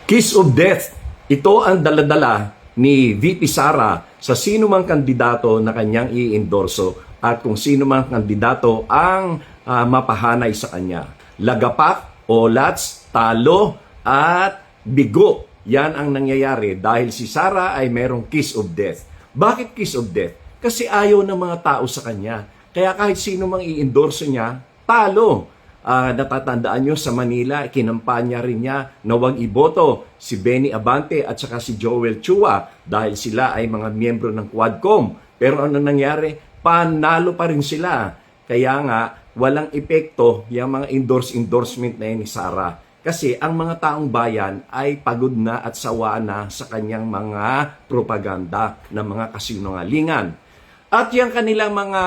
Kiss of death. Ito ang daladala ni VP Sara sa sino mang kandidato na kanyang i-endorso at kung sino mang kandidato ang mapahanay sa kanya. Lagapak, olats, talo at bigo. Yan ang nangyayari dahil si Sara ay merong kiss of death. Bakit kiss of death? Kasi ayaw ng mga tao sa kanya. Kaya kahit sino mang i-endorso niya, talo. Natatandaan nyo sa Manila, kinampanya rin niya na huwag iboto si Benny Abante at saka si Joel Chua dahil sila ay mga miyembro ng Quadcom. Pero ano nangyari? Panalo pa rin sila. Kaya nga, walang epekto yung mga endorsement na yun ni Sara. Kasi ang mga taong bayan ay pagod na at sawa na sa kanyang mga propaganda na mga kasinungalingan. At yung kanilang mga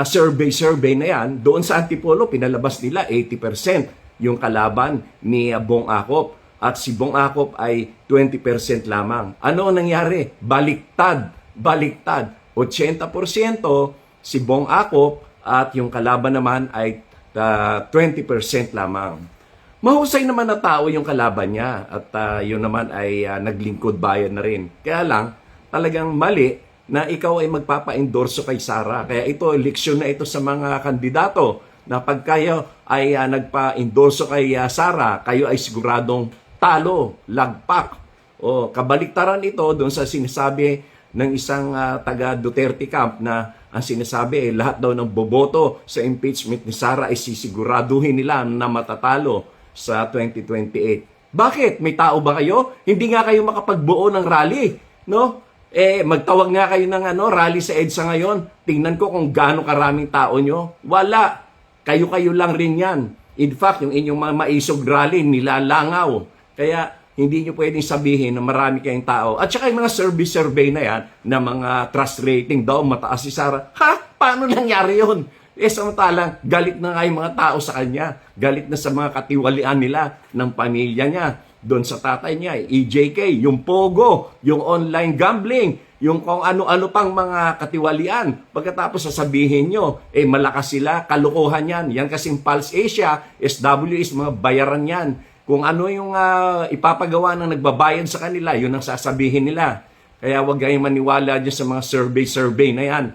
survey na yan, doon sa Antipolo, pinalabas nila 80% yung kalaban ni Bong Acop. At si Bong Acop ay 20% lamang. Ano ang nangyari? Baliktad. 80% si Bong Acop at yung kalaban naman ay 20% lamang. Mahusay naman na tao yung kalaban niya at yun naman ay naglingkod bayan na rin. Kaya lang, talagang mali na ikaw ay magpapa-endorso kay Sara. Kaya ito, leksyon na ito sa mga kandidato na pag kayo ay nagpa-endorso kay Sara, kayo ay siguradong talo, lagpak. O kabaliktaran ito doon sa sinasabi ng isang taga Duterte camp na ang sinasabi ay lahat daw ng boboto sa impeachment ni Sara ay sisiguraduhin nila na matatalo sa 2028. Bakit? May tao ba kayo? Hindi nga kayo makapagbuo ng rally, no? Magtawag nga kayo ng rally sa EDSA ngayon. Tingnan ko kung gaano karaming tao nyo. Wala. Kayo-kayo lang rin yan. In fact, yung inyong mga maisog rally, nilalangaw. Kaya hindi nyo pwedeng sabihin na marami kayong tao. At saka yung mga survey na yan, na mga trust rating daw, mataas si Sara. Ha? Paano nangyari yun? Samantalang, galit na nga yung mga tao sa kanya. Galit na sa mga katiwalian nila ng pamilya niya. Doon sa tatay niya, EJK, yung Pogo, yung online gambling, yung kung ano-ano pang mga katiwalian. Pagkatapos sasabihin nyo, malakas sila, kalukuhan yan. Yan kasing Pulse Asia, SWS, mga bayaran yan. Kung ano yung ipapagawa ng nagbabayad sa kanila, yun ang sasabihin nila. Kaya huwag kayong maniwala dyan sa mga survey na yan.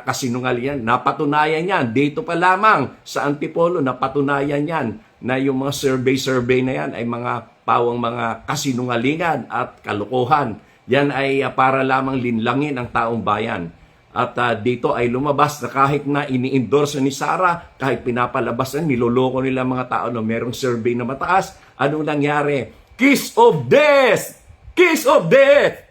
Kasinungalingan. Napatunayan yan. Dito pa lamang sa Antipolo, napatunayan yan na yung mga survey na yan ay mga pawang mga kasinungalingan at kalokohan. Yan ay para lamang linlangin ang taong bayan. At dito ay lumabas na kahit na ini-endorse ni Sara, kahit pinapalabas na niloloko nila mga tao na merong survey na mataas, anong nangyari? Kiss of death! Kiss of death!